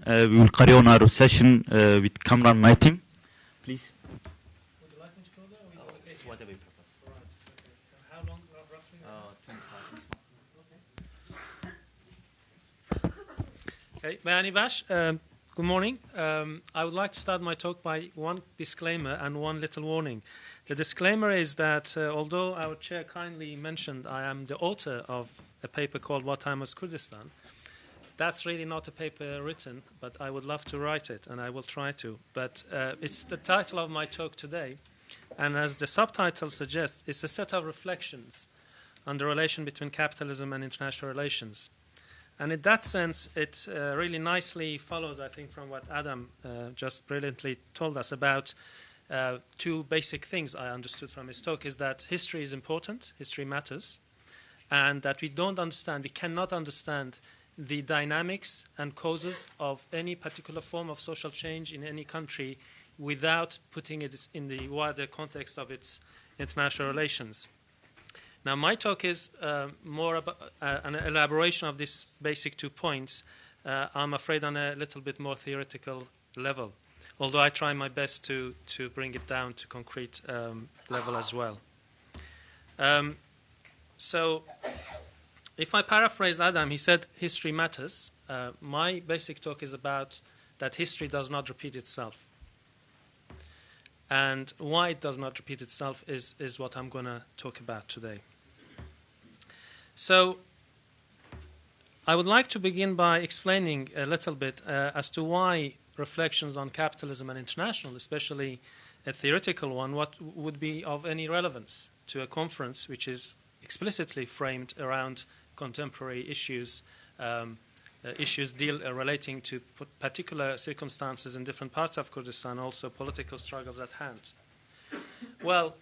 We will carry on our session with Kamran Matin. Please. Would you like me to go there, or is it okay? Whatever you prefer. All right. Okay. How long, roughly? 25. Okay. Bayani Bash, good morning. I would like to start my talk by one disclaimer and one little warning. The disclaimer is that although our chair kindly mentioned I am the author of a paper called What Time Was Kurdistan, that's really not a paper written, but I would love to write it, and I will try to. But it's the title of my talk today, and as the subtitle suggests, it's a set of reflections on the relation between capitalism and international relations. And in that sense, it really nicely follows, I think, from what Adam just brilliantly told us about two basic things I understood from his talk, is that history is important, history matters, and that we cannot understand the dynamics and causes of any particular form of social change in any country without putting it in the wider context of its international relations. Now, my talk is more about an elaboration of these basic 2 points, I'm afraid on a little bit more theoretical level, although I try my best to bring it down to concrete level as well. So, if I paraphrase Adam, he said history matters. My basic talk is about that history does not repeat itself. And why it does not repeat itself is what I'm going to talk about today. So I would like to begin by explaining a little bit as to why reflections on capitalism and international, especially a theoretical one, what would be of any relevance to a conference which is explicitly framed around contemporary issues, relating to particular circumstances in different parts of Kurdistan, also political struggles at hand. Well,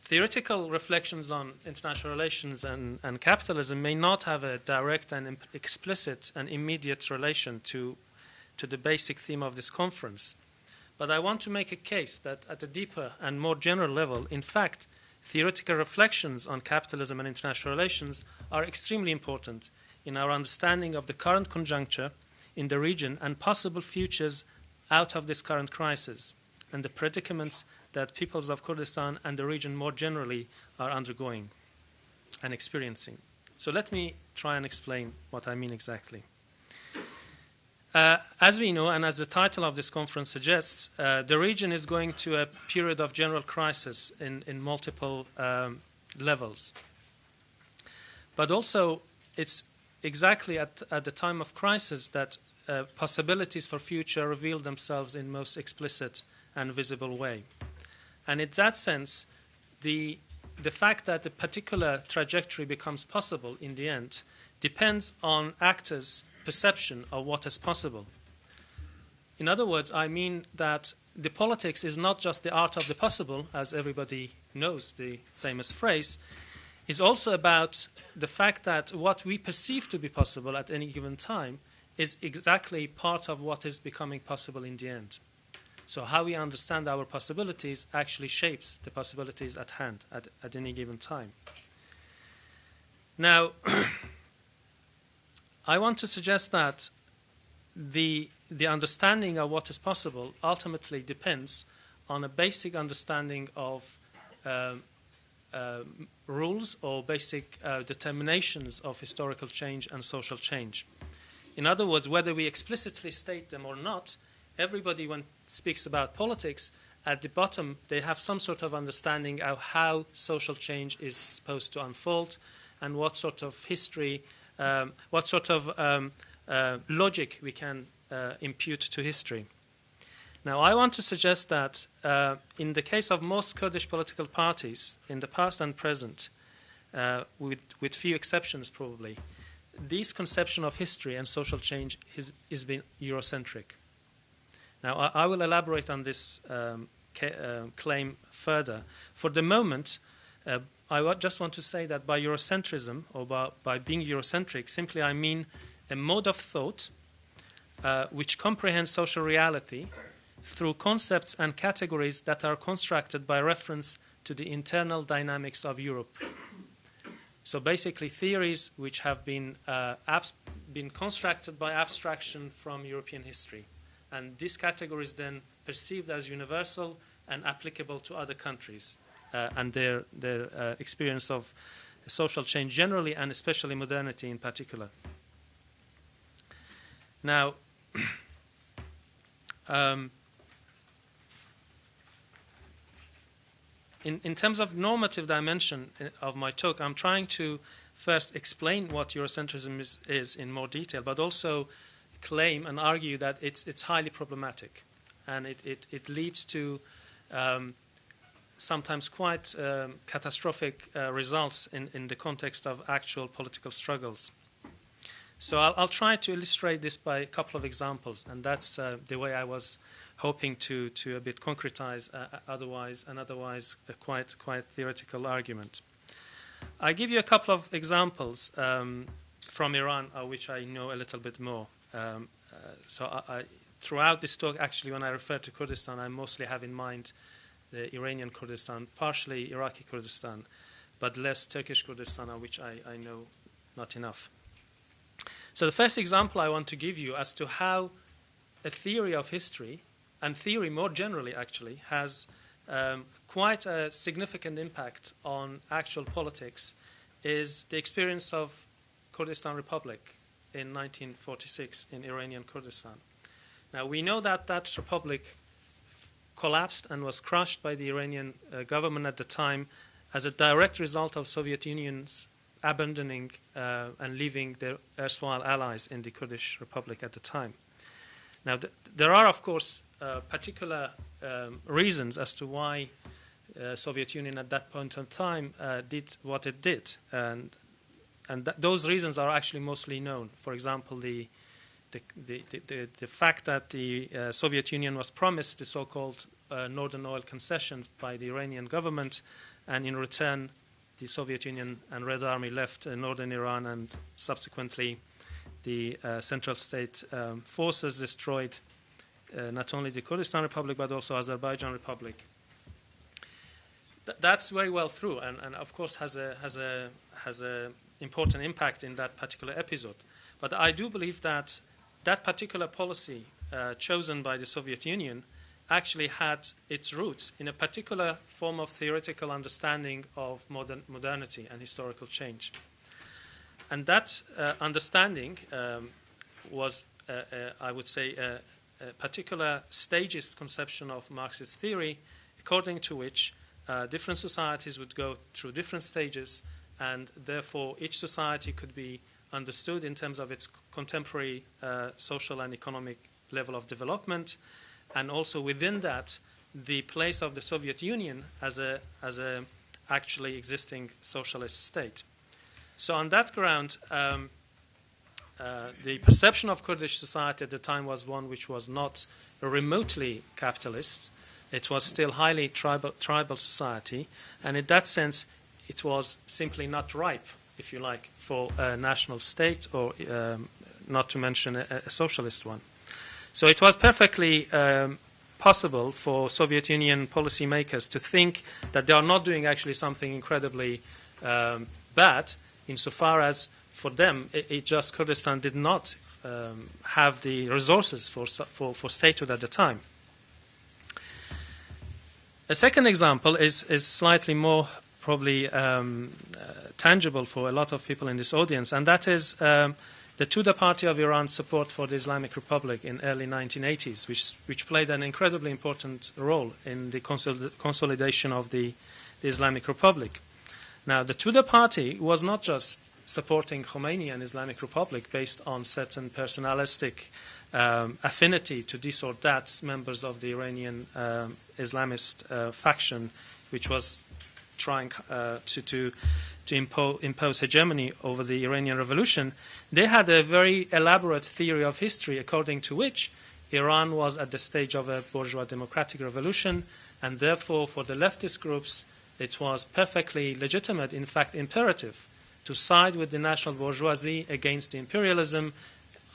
theoretical reflections on international relations and capitalism may not have a direct and explicit and immediate relation to the basic theme of this conference. But I want to make a case that at a deeper and more general level, in fact, theoretical reflections on capitalism and international relations are extremely important in our understanding of the current conjuncture in the region and possible futures out of this current crisis and the predicaments that peoples of Kurdistan and the region more generally are undergoing and experiencing. So let me try and explain what I mean exactly. As we know, and as the title of this conference suggests, the region is going to a period of general crisis in multiple levels. But also, it's exactly at the time of crisis that possibilities for future reveal themselves in most explicit and visible way. And in that sense, the fact that a particular trajectory becomes possible in the end depends on actors' perception of what is possible. In other words, I mean that the politics is not just the art of the possible, as everybody knows the famous phrase. It's also about the fact that what we perceive to be possible at any given time is exactly part of what is becoming possible in the end. So how we understand our possibilities actually shapes the possibilities at hand at any given time. Now, I want to suggest that the understanding of what is possible ultimately depends on a basic understanding of rules or basic determinations of historical change and social change. In other words, whether we explicitly state them or not, everybody, when speaks about politics, at the bottom they have some sort of understanding of how social change is supposed to unfold and what sort of history, what sort of logic we can impute to history. Now, I want to suggest that in the case of most Kurdish political parties, in the past and present, with few exceptions probably, this conception of history and social change has been Eurocentric. Now, I will elaborate on this claim further. For the moment, I just want to say that by Eurocentrism, or by being Eurocentric, simply I mean a mode of thought which comprehends social reality through concepts and categories that are constructed by reference to the internal dynamics of Europe. So basically theories which have been been constructed by abstraction from European history. And this category is then perceived as universal and applicable to other countries and their experience of social change generally, and especially modernity in particular. Now, in terms of normative dimension of my talk, I'm trying to first explain what Eurocentrism is in more detail, but also claim and argue that it's highly problematic, and it leads to sometimes quite catastrophic results in the context of actual political struggles. So I'll try to illustrate this by a couple of examples, and that's the way I was hoping to a bit concretize otherwise a quite theoretical argument. I give you a couple of examples from Iran, which I know a little bit more. So throughout this talk, actually, when I refer to Kurdistan, I mostly have in mind the Iranian Kurdistan, partially Iraqi Kurdistan, but less Turkish Kurdistan, which I know not enough. So the first example I want to give you as to how a theory of history, and theory more generally actually, has quite a significant impact on actual politics, is the experience of Kurdistan Republic in 1946 in Iranian Kurdistan. Now, we know that that republic collapsed and was crushed by the Iranian government at the time as a direct result of Soviet Union's abandoning and leaving their erstwhile allies in the Kurdish Republic at the time. Now, there are, of course, particular reasons as to why Soviet Union at that point in time did what it did, and those reasons are actually mostly known. For example, the fact that the Soviet Union was promised the so-called Northern Oil Concession by the Iranian government, and in return, the Soviet Union and Red Army left northern Iran, and subsequently the Central State forces destroyed not only the Kurdistan Republic but also Azerbaijan Republic. That's very well through, and of course has a important impact in that particular episode. But I do believe that that particular policy chosen by the Soviet Union actually had its roots in a particular form of theoretical understanding of modernity and historical change. And that understanding was, I would say, a particular stagist conception of Marxist theory, according to which different societies would go through different stages, and therefore each society could be understood in terms of its contemporary social and economic level of development, and also within that, the place of the Soviet Union as a actually existing socialist state. So on that ground, the perception of Kurdish society at the time was one which was not remotely capitalist. It was still highly tribal society, and in that sense, it was simply not ripe, if you like, for a national state, or not to mention a socialist one. So it was perfectly possible for Soviet Union policymakers to think that they are not doing actually something incredibly bad, insofar as for them, it just Kurdistan did not have the resources for statehood at the time. A second example is slightly more probably tangible for a lot of people in this audience, and that is the Tudeh Party of Iran's support for the Islamic Republic in early 1980s, which played an incredibly important role in the consolidation of the Islamic Republic. Now, the Tudeh Party was not just supporting Khomeini and Islamic Republic based on certain personalistic affinity to this or that members of the Iranian Islamist faction, which was trying to impose hegemony over the Iranian Revolution. They had a very elaborate theory of history according to which Iran was at the stage of a bourgeois democratic revolution, and therefore for the leftist groups it was perfectly legitimate, in fact imperative, to side with the national bourgeoisie against the imperialism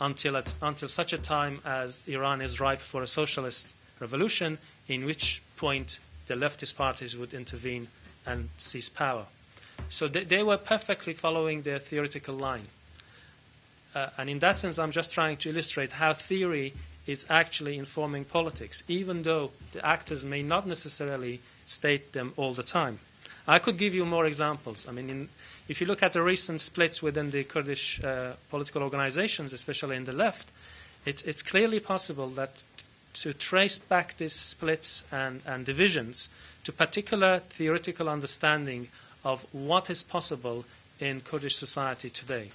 until such a time as Iran is ripe for a socialist revolution, in which point the leftist parties would intervene and seize power. So they were perfectly following their theoretical line. and in that sense, I'm just trying to illustrate how theory is actually informing politics, even though the actors may not necessarily state them all the time. I could give you more examples. I mean, if you look at the recent splits within the Kurdish political organizations, especially in the left, it's clearly possible that to trace back these splits and divisions to particular theoretical understanding of what is possible in Kurdish society today.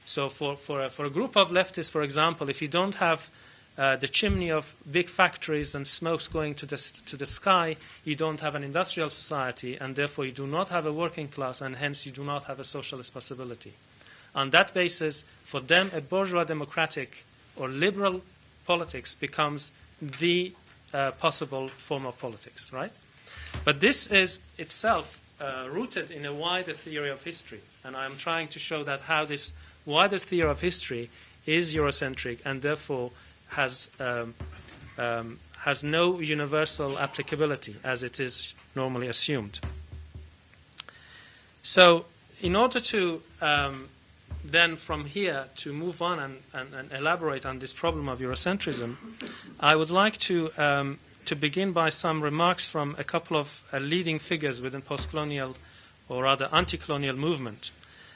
So for a group of leftists, for example, if you don't have the chimney of big factories and smokes going to the sky, you don't have an industrial society, and therefore you do not have a working class, and hence you do not have a socialist possibility. On that basis, for them, a bourgeois democratic or liberal politics becomes the possible form of politics, right? But this is itself rooted in a wider theory of history, and I'm trying to show that how this wider theory of history is Eurocentric and therefore has no universal applicability as it is normally assumed. So in order to then from here to move on and elaborate on this problem of Eurocentrism, I would like to begin by some remarks from a couple of leading figures within post-colonial or rather anti-colonial movement.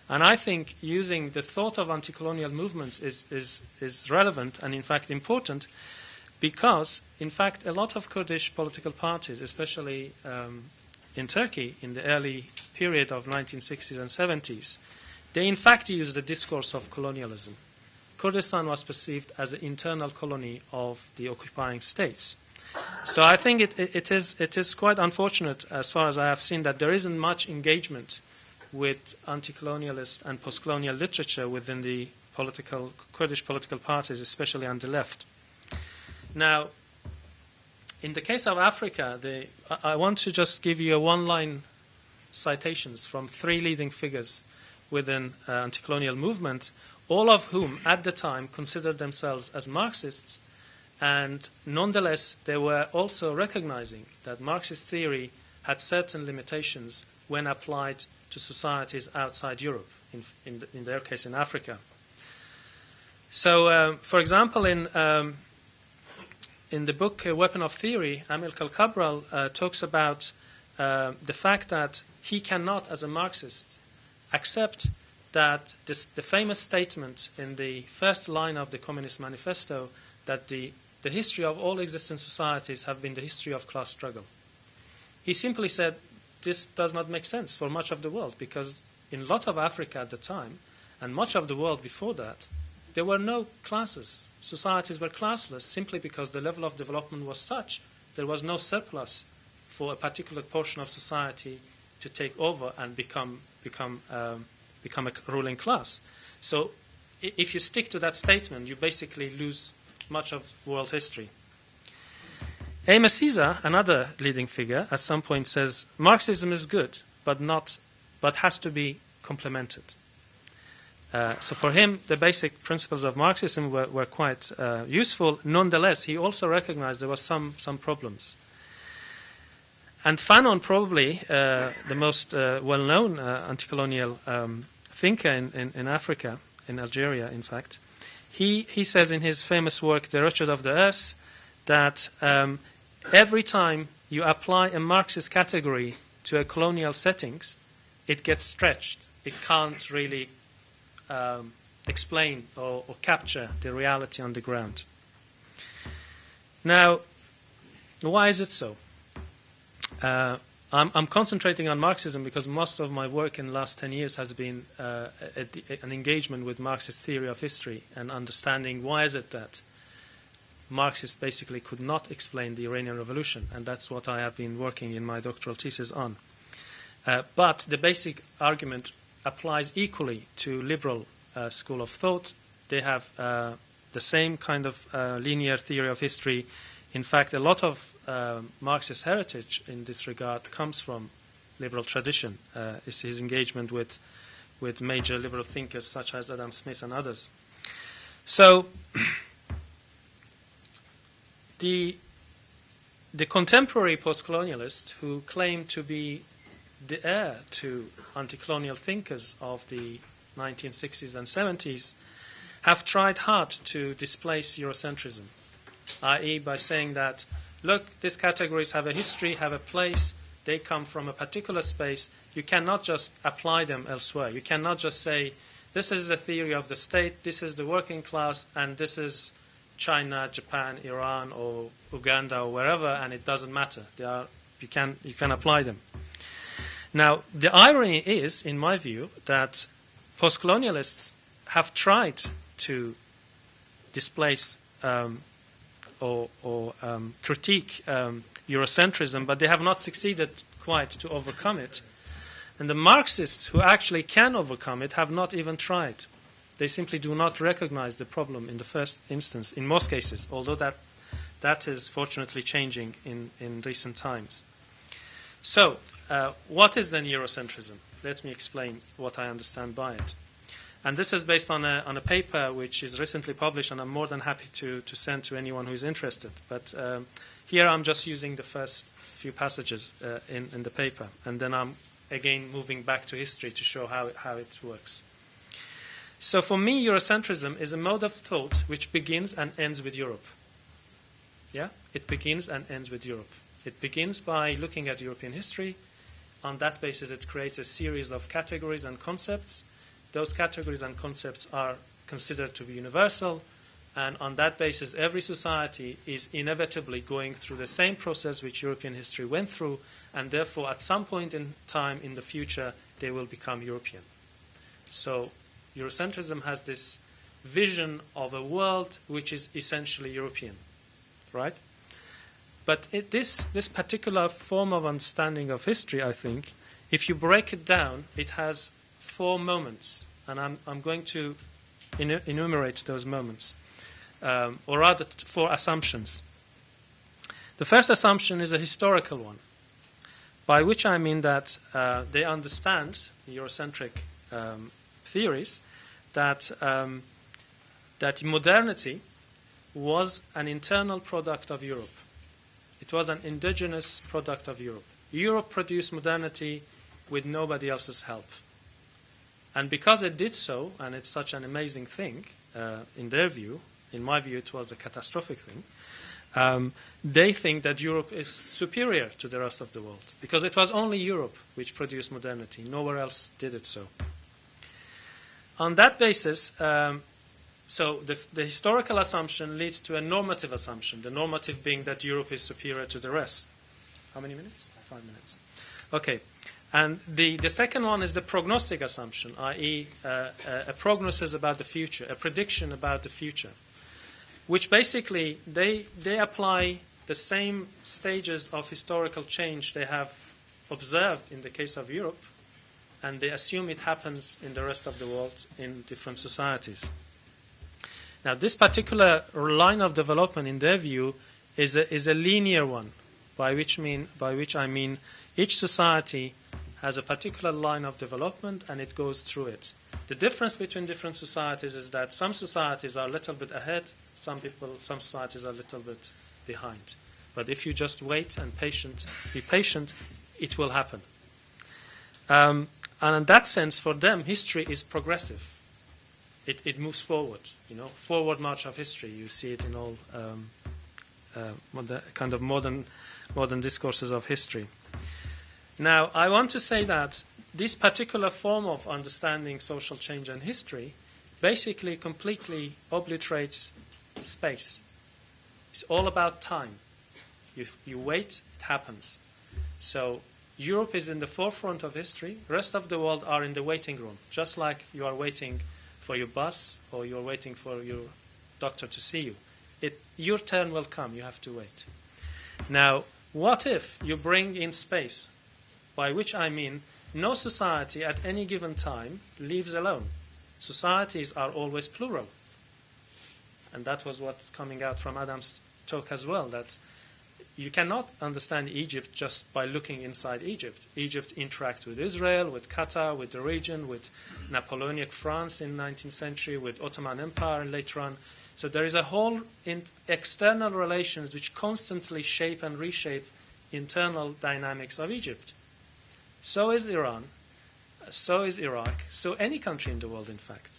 And I think using the thought of anti-colonial movements is relevant and in fact important because, in fact, a lot of Kurdish political parties, especially in Turkey in the early period of 1960s and 70s, they in fact used the discourse of colonialism. Kurdistan was perceived as an internal colony of the occupying states. So I think it is quite unfortunate, as far as I have seen, that there isn't much engagement with anti-colonialist and post-colonial literature within the Kurdish political parties, especially on the left. Now, in the case of Africa, I want to just give you a one-line citations from three leading figures within anti-colonial movement, all of whom at the time considered themselves as Marxists, and nonetheless they were also recognizing that Marxist theory had certain limitations when applied to societies outside Europe, in their case in Africa. So, for example, in the book Weapon of Theory, Amilcar Cabral talks about the fact that he cannot, as a Marxist, accept that the famous statement in the first line of the Communist Manifesto that the history of all existing societies have been the history of class struggle. He simply said, this does not make sense for much of the world, because in a lot of Africa at the time, and much of the world before that, there were no classes. Societies were classless simply because the level of development was such there was no surplus for a particular portion of society to take over and become a ruling class. So if you stick to that statement, you basically lose much of world history. Amos Caesar, another leading figure, at some point says, Marxism is good, but has to be complemented. So for him, the basic principles of Marxism were quite useful. Nonetheless, he also recognized there were some problems. And Fanon, probably the most well-known anti-colonial thinker in Africa, in Algeria, in fact, he says in his famous work, The Rothschild of the Earth, that every time you apply a Marxist category to a colonial settings, it gets stretched. It can't really explain or capture the reality on the ground. Now, why is it so? I'm concentrating on Marxism because most of my work in the last 10 years has been an engagement with Marxist theory of history and understanding why is it that Marxists basically could not explain the Iranian Revolution, and that's what I have been working in my doctoral thesis on. But the basic argument applies equally to liberal school of thought. They have the same kind of linear theory of history. In fact, a lot of Marxist heritage in this regard comes from liberal tradition. It's his engagement with major liberal thinkers such as Adam Smith and others. So the contemporary post-colonialists who claim to be the heir to anti-colonial thinkers of the 1960s and 70s have tried hard to displace Eurocentrism, i.e. by saying that, look, these categories have a history, have a place, they come from a particular space. You cannot just apply them elsewhere. You cannot just say, this is the theory of the state, this is the working class, and this is China, Japan, Iran, or Uganda, or wherever, and it doesn't matter. You can apply them. Now, the irony is, in my view, that post-colonialists have tried to displace or critique Eurocentrism, but they have not succeeded quite to overcome it. And the Marxists who actually can overcome it have not even tried. They simply do not recognize the problem in the first instance, in most cases, although that is fortunately changing in recent times. So, what is then Eurocentrism? Let me explain what I understand by it. And this is based on a paper which is recently published, and I'm more than happy to send to anyone who is interested. But here I'm just using the first few passages in the paper, and then I'm again moving back to history to show how it works. So for me, Eurocentrism is a mode of thought which begins and ends with Europe. Yeah? It begins and ends with Europe. It begins by looking at European history. On that basis, it creates a series of categories and concepts. Those categories and concepts are considered to be universal, and on that basis, every society is inevitably going through the same process which European history went through, and therefore, at some point in time in the future, they will become European. So, Eurocentrism has this vision of a world which is essentially European, right? But this particular form of understanding of history, I think, if you break it down, it has 4 moments, and I'm going to enumerate those moments, or rather 4 assumptions. The first assumption is a historical one, by which I mean that they understand, Eurocentric theories, that modernity was an internal product of Europe. It was an indigenous product of Europe. Europe produced modernity with nobody else's help. And because it did so, and it's such an amazing thing, in their view, in my view it was a catastrophic thing, they think that Europe is superior to the rest of the world, because it was only Europe which produced modernity. Nowhere else did it so. On that basis, so the historical assumption leads to a normative assumption, the normative being that Europe is superior to the rest. How many minutes? 5 minutes. Okay. And the second one is the prognostic assumption, i.e. A prognosis about the future, a prediction about the future, which basically they apply the same stages of historical change they have observed in the case of Europe, and they assume it happens in the rest of the world in different societies. Now, this particular line of development, in their view, is a linear one, by which I mean each society has a particular line of development, and it goes through it. The difference between different societies is that some societies are a little bit ahead, some societies are a little bit behind. But if you just wait and be patient, it will happen. And in that sense, for them, history is progressive. It moves forward, forward march of history. You see it in all kind of modern discourses of history. Now, I want to say that this particular form of understanding social change and history basically completely obliterates space. It's all about time. You wait, it happens. So Europe is in the forefront of history. The rest of the world are in the waiting room, just like you are waiting for your bus or you're waiting for your doctor to see you. Your turn will come. You have to wait. Now, what if you bring in space? By which I mean no society at any given time lives alone. Societies are always plural. And that was what's coming out from Adam's talk as well, that you cannot understand Egypt just by looking inside Egypt. Egypt interacts with Israel, with Qatar, with the region, with Napoleonic France in the 19th century, with Ottoman Empire later on. So there is a whole external relations which constantly shape and reshape internal dynamics of Egypt. So is Iran, so is Iraq, so any country in the world, in fact.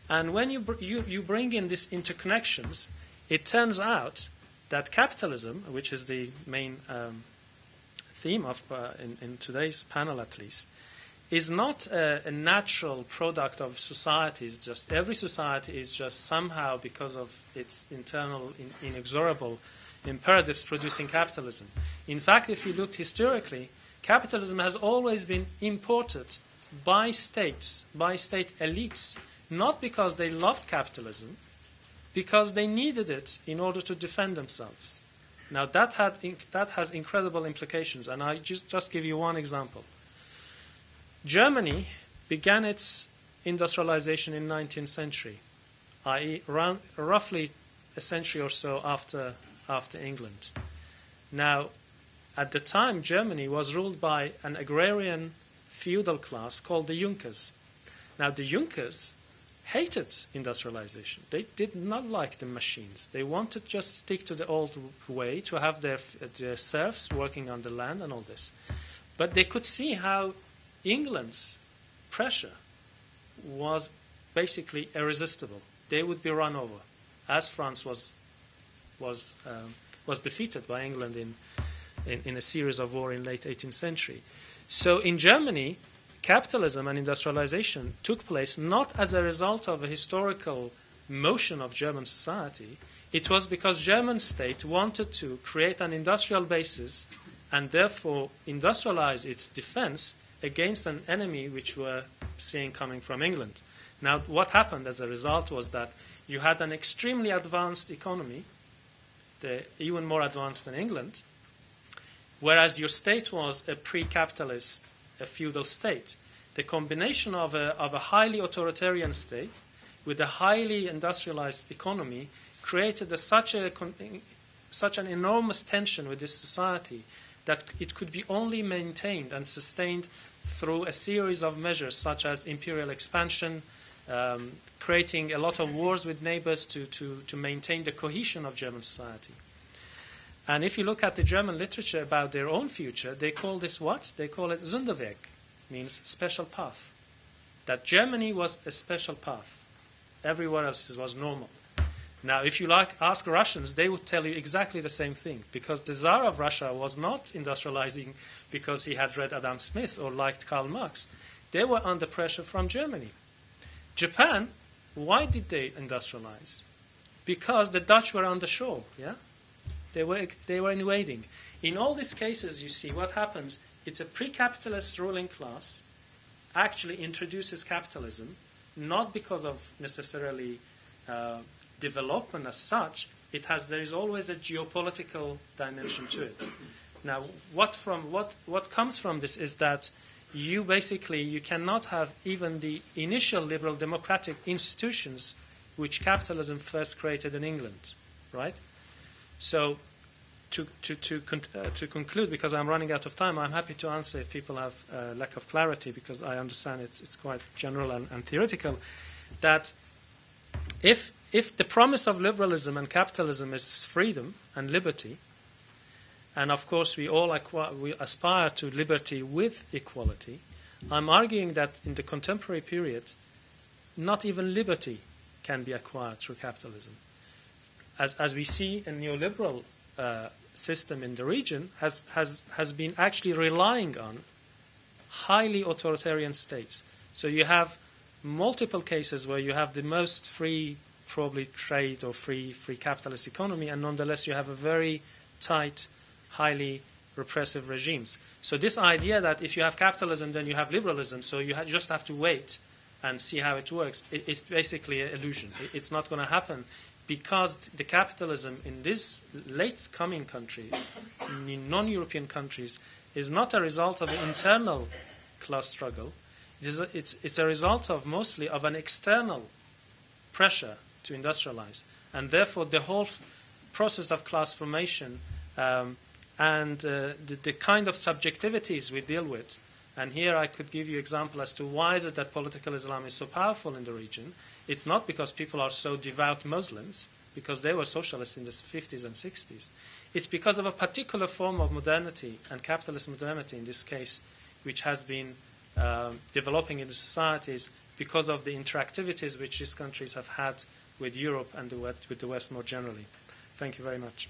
And when you bring in these interconnections, it turns out that capitalism, which is the main theme of in today's panel at least, is not a natural product of societies. Just every society is just somehow, because of its internal inexorable imperatives, producing capitalism. In fact, if you looked historically, capitalism has always been imported by states, by state elites, not because they loved capitalism, because they needed it in order to defend themselves. Now that has incredible implications, and I just give you one example. Germany began its industrialization in 19th century, i.e. roughly a century or so after England. Now, at the time, Germany was ruled by an agrarian feudal class called the Junkers. Now, the Junkers hated industrialization. They did not like the machines. They wanted just stick to the old way, to have their serfs working on the land and all this. But they could see how England's pressure was basically irresistible. They would be run over, as France was defeated by England in a series of war in late 18th century. So in Germany, capitalism and industrialization took place not as a result of a historical motion of German society. It was because German state wanted to create an industrial basis and therefore industrialize its defense against an enemy which we're seeing coming from England. Now, what happened as a result was that you had an extremely advanced economy, even more advanced than England, whereas your state was a pre-capitalist, a feudal state. The combination of a highly authoritarian state with a highly industrialized economy created such an enormous tension with this society that it could be only maintained and sustained through a series of measures such as imperial expansion, creating a lot of wars with neighbors to maintain the cohesion of German society. And if you look at the German literature about their own future, they call this what? They call it Sonderweg, means special path. That Germany was a special path. Everywhere else was normal. Now, if you ask Russians, they would tell you exactly the same thing, because the Tsar of Russia was not industrializing because he had read Adam Smith or liked Karl Marx. They were under pressure from Germany. Japan, why did they industrialize? Because the Dutch were on the shore, yeah? They were invading. In all these cases, you see what happens. It's a pre-capitalist ruling class actually introduces capitalism, not because of necessarily development as such. There is always a geopolitical dimension to it. Now, what comes from this is that you cannot have even the initial liberal democratic institutions which capitalism first created in England, right? So, to conclude, because I'm running out of time, I'm happy to answer if people have lack of clarity, because I understand it's quite general and theoretical. That if the promise of liberalism and capitalism is freedom and liberty, and of course we all we aspire to liberty with equality, I'm arguing that in the contemporary period, not even liberty can be acquired through capitalism. As we see, a neoliberal system in the region has been actually relying on highly authoritarian states. So you have multiple cases where you have the most free, probably trade or free capitalist economy, and nonetheless you have a very tight, highly repressive regimes. So this idea that if you have capitalism, then you have liberalism, so you just have to wait and see how it works, it's basically an illusion. It's not going to happen, because the capitalism in these late-coming countries, in non-European countries, is not a result of an internal class struggle. It's a result of mostly of an external pressure to industrialize. And therefore, the whole process of class formation and the kind of subjectivities we deal with. And here I could give you example as to why is it that political Islam is so powerful in the region. It's not because people are so devout Muslims, because they were socialists in the 50s and 60s. It's because of a particular form of modernity, and capitalist modernity in this case, which has been developing in the societies because of the interactivities which these countries have had with Europe and with the West more generally. Thank you very much.